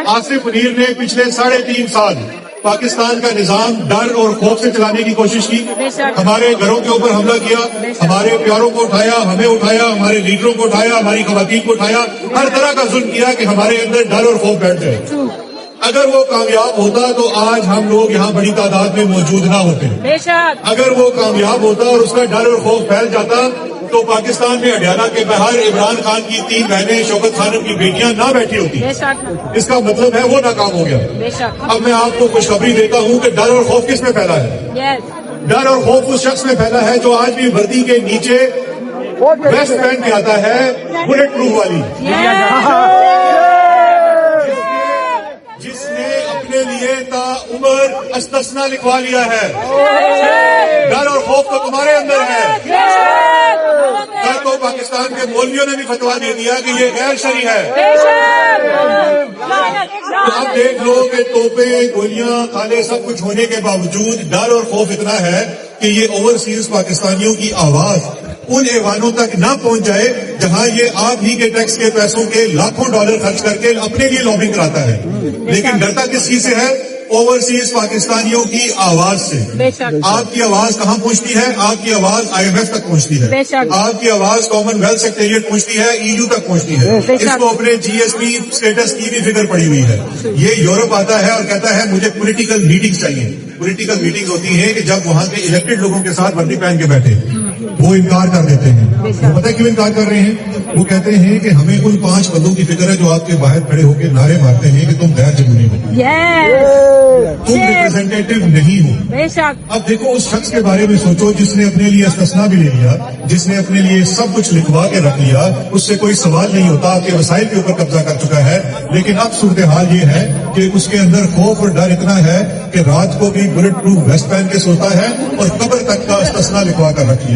آصف منیر نے پچھلے 3.5 سال پاکستان کا نظام ڈر اور خوف سے چلانے کی کوشش کی، ہمارے گھروں کے اوپر حملہ کیا، ہمارے پیاروں کو اٹھایا، ہمیں اٹھایا، ہمارے لیڈروں کو اٹھایا، ہماری خواتین کو اٹھایا، ہر طرح کا ظلم کیا کہ ہمارے اندر ڈر اور خوف بیٹھ جائے۔ اگر وہ کامیاب ہوتا تو آج ہم لوگ یہاں بڑی تعداد میں موجود نہ ہوتے۔ اگر وہ کامیاب ہوتا اور اس کا ڈر اور خوف پھیل جاتا تو پاکستان میں اڈیالہ کے باہر عمران خان کی 3 بہنیں، شوکت خانم کی بیٹیاں نہ بیٹھی ہوتی۔ اس کا مطلب ہے وہ ناکام ہو گیا۔ اب میں آپ کو خوشخبری دیتا ہوں کہ ڈر اور خوف کس میں پھیلا ہے؟ ڈر اور خوف اس شخص میں پھیلا ہے جو آج بھی وردی کے نیچے ویسٹ پہن کے آتا ہے، بلٹ پروف والی، جس نے اپنے لیے تا عمر استثنا لکھوا لیا ہے۔ ڈر اور خوف تو تمہارے اندر ہے۔ کل تو پاکستان کے مولویوں نے بھی فتویٰ دے دیا کہ یہ غیر شرعی ہے۔ تو اب دیکھ لو کہ توپیں، گولیاں، تالے سب کچھ ہونے کے باوجود ڈر اور خوف اتنا ہے کہ یہ اوورسیز پاکستانیوں کی آواز ان ایوانوں تک نہ پہنچ جائے جہاں یہ آپ ہی کے ٹیکس کے پیسوں کے لاکھوں ڈالر خرچ کر کے اپنے لیے لابنگ کراتا ہے، لیکن ڈرتا کس چیز سے ہے؟ اوورسیز پاکستانیوں کی آواز سے۔ آپ کی آواز کہاں پہنچتی ہے؟ آپ کی آواز IMF تک پہنچتی ہے، آپ کی آواز کامن ویلتھ سیکریٹریٹ پہنچتی ہے، EU تک پہنچتی ہے۔ اس کو اپنے GSP اسٹیٹس کی بھی فکر پڑی ہوئی ہے۔ یہ یورپ آتا ہے اور کہتا ہے مجھے پولیٹیکل میٹنگ چاہیے۔ پولیٹیکل میٹنگ ہوتی ہے کہ جب وہاں کے الیکٹڈ لوگوں کے ساتھ وردی پہن کے بیٹھے، وہ انکار کر دیتے ہیں۔ وہ پتہ کیوں انکار کر رہے ہیں؟ وہ کہتے ہیں کہ ہمیں ان 5 بندوں کی فکر ہے جو آپ کے باہر کھڑے ہو کے نعرے مارتے ہیں کہ تم غیر جمہوری ہو، تم ریپرزینٹیٹو نہیں ہو۔ اب دیکھو اس شخص کے بارے میں سوچو جس نے اپنے لیے استثنا بھی لے لیا، جس نے اپنے لیے سب کچھ لکھوا کے رکھ لیا، اس سے کوئی سوال نہیں ہوتا، آپ کے وسائل کے اوپر قبضہ کر چکا ہے، لیکن اب صورتحال یہ ہے کہ اس کے اندر خوف اور ڈر اتنا ہے کہ رات کو بھی بلٹ پروف ویسٹ پہن کے سوتا ہے اور قبر تک کا استثنا لکھوا کر رکھ لیا۔